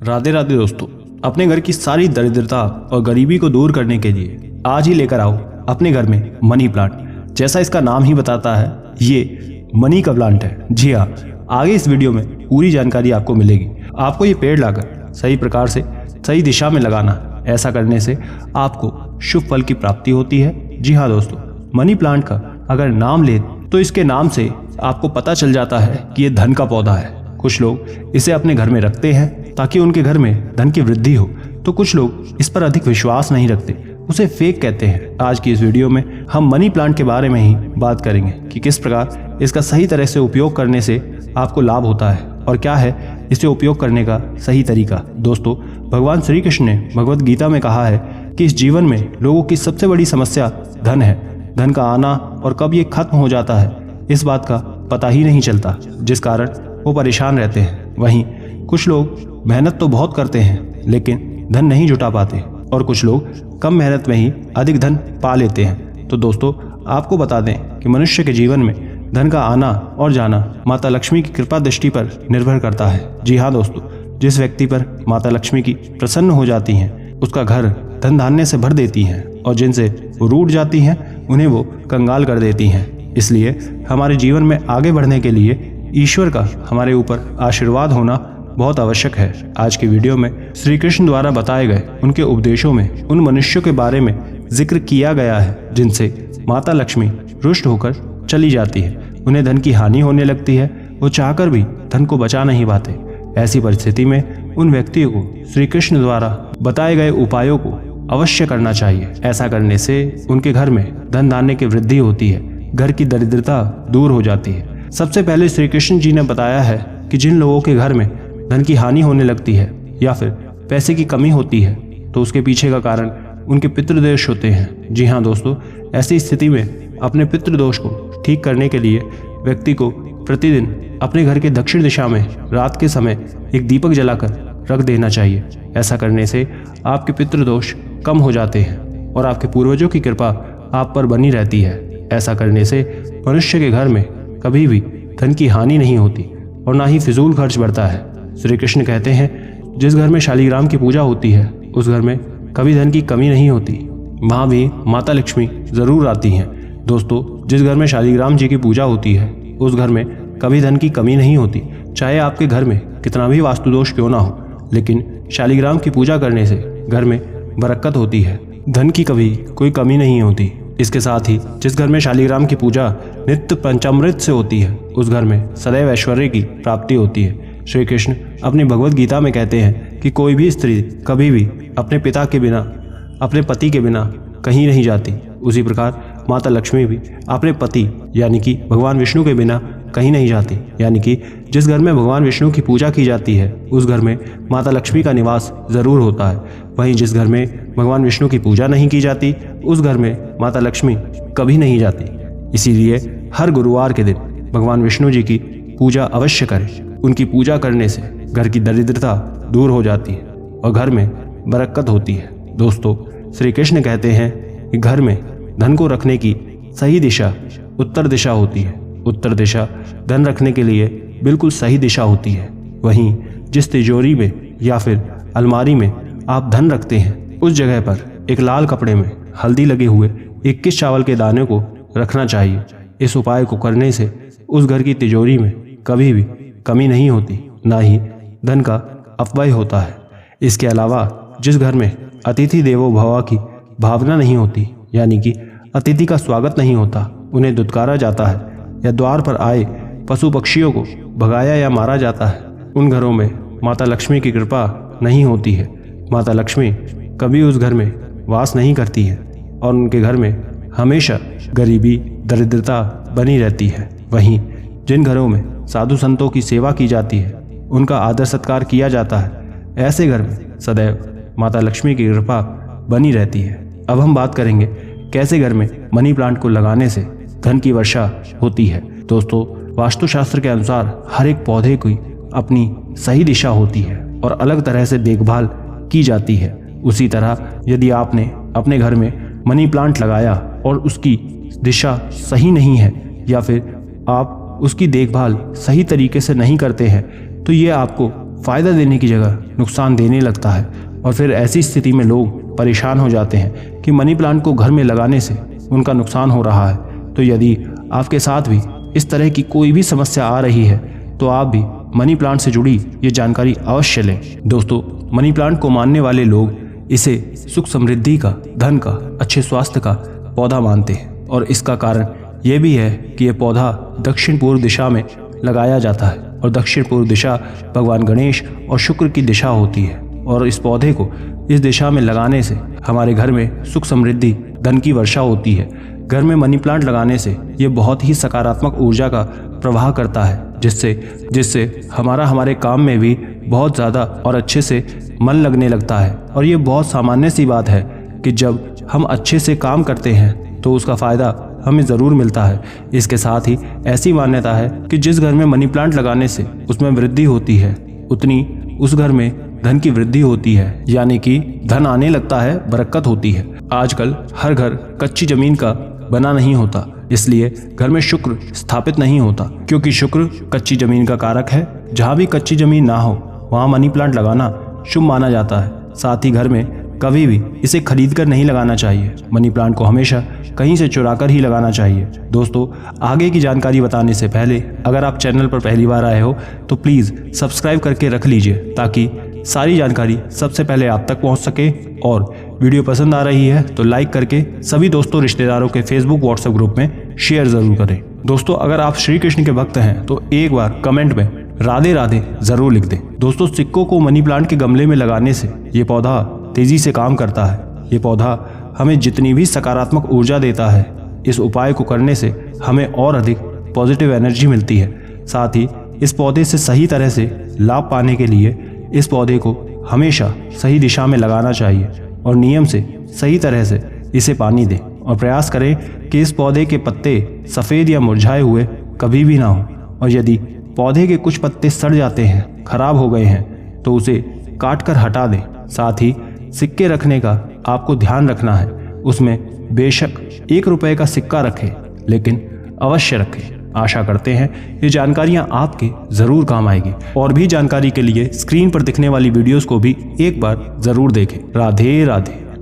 राधे राधे दोस्तों, अपने घर की सारी दरिद्रता और गरीबी को दूर करने के लिए आज ही लेकर आओ अपने घर में मनी प्लांट। जैसा इसका नाम ही बताता है, ये मनी का प्लांट है। जी हाँ, आगे इस वीडियो में पूरी जानकारी आपको मिलेगी। आपको ये पेड़ लाकर सही प्रकार से सही दिशा में लगाना। ऐसा करने से आपको शुभ फल की प्राप्ति होती है। जी हाँ दोस्तों, मनी प्लांट का अगर नाम ले तो इसके नाम से आपको पता चल जाता है कि ये धन का पौधा है। कुछ लोग इसे अपने घर में रखते हैं ताकि उनके घर में धन की वृद्धि हो, तो कुछ लोग इस पर अधिक विश्वास नहीं रखते, उसे फेक कहते हैं। आज की इस वीडियो में हम मनी प्लांट के बारे में ही बात करेंगे कि किस प्रकार इसका सही तरह से उपयोग करने से आपको लाभ होता है और क्या है इसे उपयोग करने का सही तरीका। दोस्तों, भगवान श्री कृष्ण ने भगवत गीता में कहा है कि इस जीवन में लोगों की सबसे बड़ी समस्या धन है। धन का आना और कब ये खत्म हो जाता है इस बात का पता ही नहीं चलता, जिस कारण वो परेशान रहते हैं। वहीं कुछ लोग मेहनत तो बहुत करते हैं लेकिन धन नहीं जुटा पाते, और कुछ लोग कम मेहनत में ही अधिक धन पा लेते हैं। तो दोस्तों, आपको बता दें कि मनुष्य के जीवन में धन का आना और जाना माता लक्ष्मी की कृपा दृष्टि पर निर्भर करता है। जी हाँ दोस्तों, जिस व्यक्ति पर माता लक्ष्मी की प्रसन्न हो जाती हैं उसका घर धन धान्य से भर देती हैं, और जिनसे वो रूठ जाती हैं उन्हें वो कंगाल कर देती हैं। इसलिए हमारे जीवन में आगे बढ़ने के लिए ईश्वर का हमारे ऊपर आशीर्वाद होना बहुत आवश्यक है। आज की वीडियो में श्री कृष्ण द्वारा बताए गए उनके उपदेशों में उन मनुष्यों के बारे में जिक्र किया गया है जिनसे माता लक्ष्मी रुष्ट होकर चली जाती है। उन्हें धन की हानि होने लगती है, वो चाहकर भी धन को बचा नहीं पाते। ऐसी परिस्थिति में उन व्यक्तियों को श्री कृष्ण द्वारा बताए गए उपायों को अवश्य करना चाहिए। ऐसा करने से उनके घर में धन धान्य की वृद्धि होती है, घर की दरिद्रता दूर हो जाती है। सबसे पहले श्री कृष्ण जी ने बताया है कि जिन लोगों के घर में धन की हानि होने लगती है या फिर पैसे की कमी होती है तो उसके पीछे का कारण उनके पितृदोष होते हैं। जी हाँ दोस्तों, ऐसी स्थिति में अपने पितृदोष को ठीक करने के लिए व्यक्ति को प्रतिदिन अपने घर के दक्षिण दिशा में रात के समय एक दीपक जलाकर रख देना चाहिए। ऐसा करने से आपके पितृदोष कम हो जाते हैं और आपके पूर्वजों की कृपा आप पर बनी रहती है। ऐसा करने से मनुष्य के घर में कभी भी धन की हानि नहीं होती और ना ही फिजूल खर्च बढ़ता है। श्री कृष्ण कहते हैं, जिस घर में शालिग्राम की पूजा होती है उस घर में कभी धन की कमी नहीं होती, वहाँ भी माता लक्ष्मी जरूर आती हैं। दोस्तों, जिस घर में शालिग्राम जी की पूजा होती है उस घर में कभी धन की कमी नहीं होती। चाहे आपके घर में कितना भी वास्तुदोष क्यों ना हो, लेकिन शालिग्राम की पूजा करने से घर में बरकत होती है, धन की कभी कोई कमी नहीं होती। इसके साथ ही जिस घर में शालिग्राम की पूजा नित्य पंचामृत से होती है उस घर में सदैव ऐश्वर्य की प्राप्ति होती है। श्री कृष्ण अपनी भगवत गीता में कहते हैं कि कोई भी स्त्री कभी भी अपने पिता के बिना, अपने पति के बिना कहीं नहीं जाती। उसी प्रकार माता लक्ष्मी भी अपने पति यानी कि भगवान विष्णु के बिना कहीं नहीं जाती। यानी कि जिस घर में भगवान विष्णु की पूजा की जाती है उस घर में माता लक्ष्मी का निवास जरूर होता है। वहीं जिस घर में भगवान विष्णु की पूजा नहीं की जाती उस घर में माता लक्ष्मी कभी नहीं जाती। इसीलिए हर गुरुवार के दिन भगवान विष्णु जी की पूजा अवश्य करें। उनकी पूजा करने से घर की दरिद्रता दूर हो जाती है और घर में बरकत होती है। दोस्तों, श्री कृष्ण कहते हैं कि घर में धन को रखने की सही दिशा उत्तर दिशा होती है। उत्तर दिशा धन रखने के लिए बिल्कुल सही दिशा होती है। वहीं जिस तिजोरी में या फिर अलमारी में आप धन रखते हैं उस जगह पर एक लाल कपड़े में हल्दी लगे हुए 21 चावल के दाने को रखना चाहिए। इस उपाय को करने से उस घर की तिजोरी में कभी भी कमी नहीं होती, ना ही धन का अपव्यय होता है। इसके अलावा जिस घर में अतिथि देवो भव की भावना नहीं होती, यानी कि अतिथि का स्वागत नहीं होता, उन्हें दुत्कारा जाता है या द्वार पर आए पशु पक्षियों को भगाया या मारा जाता है, उन घरों में माता लक्ष्मी की कृपा नहीं होती है। माता लक्ष्मी कभी उस घर में वास नहीं करती है और उनके घर में हमेशा गरीबी दरिद्रता बनी रहती है। वहीं जिन घरों में साधु संतों की सेवा की जाती है, उनका आदर सत्कार किया जाता है, ऐसे घर में सदैव माता लक्ष्मी की कृपा बनी रहती है। अब हम बात करेंगे कैसे घर में मनी प्लांट को लगाने से धन की वर्षा होती है। दोस्तों, वास्तुशास्त्र के अनुसार हर एक पौधे की अपनी सही दिशा होती है और अलग तरह से देखभाल की जाती है। उसी तरह यदि आपने अपने घर में मनी प्लांट लगाया और उसकी दिशा सही नहीं है या फिर आप उसकी देखभाल सही तरीके से नहीं करते हैं तो ये आपको फ़ायदा देने की जगह नुकसान देने लगता है और फिर ऐसी स्थिति में लोग परेशान हो जाते हैं कि मनी प्लांट को घर में लगाने से उनका नुकसान हो रहा है। तो यदि आपके साथ भी इस तरह की कोई भी समस्या आ रही है तो आप भी मनी प्लांट से जुड़ी ये जानकारी अवश्य लें। दोस्तों, मनी प्लांट को मानने वाले लोग इसे सुख समृद्धि का, धन का, अच्छे स्वास्थ्य का पौधा मानते हैं और इसका कारण ये भी है कि यह पौधा दक्षिण पूर्व दिशा में लगाया जाता है और दक्षिण पूर्व दिशा भगवान गणेश और शुक्र की दिशा होती है और इस पौधे को इस दिशा में लगाने से हमारे घर में सुख समृद्धि, धन की वर्षा होती है। घर में मनी प्लांट लगाने से ये बहुत ही सकारात्मक ऊर्जा का प्रवाह करता है जिससे हमारे काम में भी बहुत ज़्यादा और अच्छे से मन लगने लगता है। और ये बहुत सामान्य सी बात है कि जब हम अच्छे से काम करते हैं तो उसका फ़ायदा हमें ज़रूर मिलता है। इसके साथ ही ऐसी मान्यता है कि जिस घर में मनी प्लांट लगाने से उसमें वृद्धि होती है उतनी उस घर में धन की वृद्धि होती है, यानी कि धन आने लगता है, बरकत होती है। आजकल हर घर कच्ची जमीन का बना नहीं होता, इसलिए घर में शुक्र स्थापित नहीं होता, क्योंकि शुक्र कच्ची जमीन का कारक है। जहाँ भी कच्ची जमीन ना हो वहाँ मनी प्लांट लगाना शुभ माना जाता है। साथ ही घर में कभी भी इसे खरीद कर नहीं लगाना चाहिए। मनी प्लांट को हमेशा कहीं से चुरा कर ही लगाना चाहिए। दोस्तों, आगे की जानकारी बताने से पहले अगर आप चैनल पर पहली बार आए हो तो प्लीज़ सब्सक्राइब करके रख लीजिए ताकि सारी जानकारी सबसे पहले आप तक पहुंच सके। और वीडियो पसंद आ रही है तो लाइक करके सभी दोस्तों रिश्तेदारों के फेसबुक व्हाट्सएप ग्रुप में शेयर ज़रूर करें। दोस्तों, अगर आप श्री कृष्ण के भक्त हैं तो एक बार कमेंट में राधे राधे ज़रूर लिख दें। दोस्तों, सिक्कों को मनी प्लांट के गमले में लगाने से ये पौधा तेज़ी से काम करता है। ये पौधा हमें जितनी भी सकारात्मक ऊर्जा देता है, इस उपाय को करने से हमें और अधिक पॉजिटिव एनर्जी मिलती है। साथ ही इस पौधे से सही तरह से लाभ पाने के लिए इस पौधे को हमेशा सही दिशा में लगाना चाहिए और नियम से सही तरह से इसे पानी दें और प्रयास करें कि इस पौधे के पत्ते सफ़ेद या मुरझाए हुए कभी भी ना हो। और यदि पौधे के कुछ पत्ते सड़ जाते हैं, खराब हो गए हैं, तो उसे काट कर हटा दें। साथ ही सिक्के रखने का आपको ध्यान रखना है। उसमें बेशक 1 रुपये का सिक्का रखें, लेकिन अवश्य रखें। आशा करते हैं ये जानकारियां आपके ज़रूर काम आएगी। और भी जानकारी के लिए स्क्रीन पर दिखने वाली वीडियोस को भी एक बार ज़रूर देखें। राधे राधे।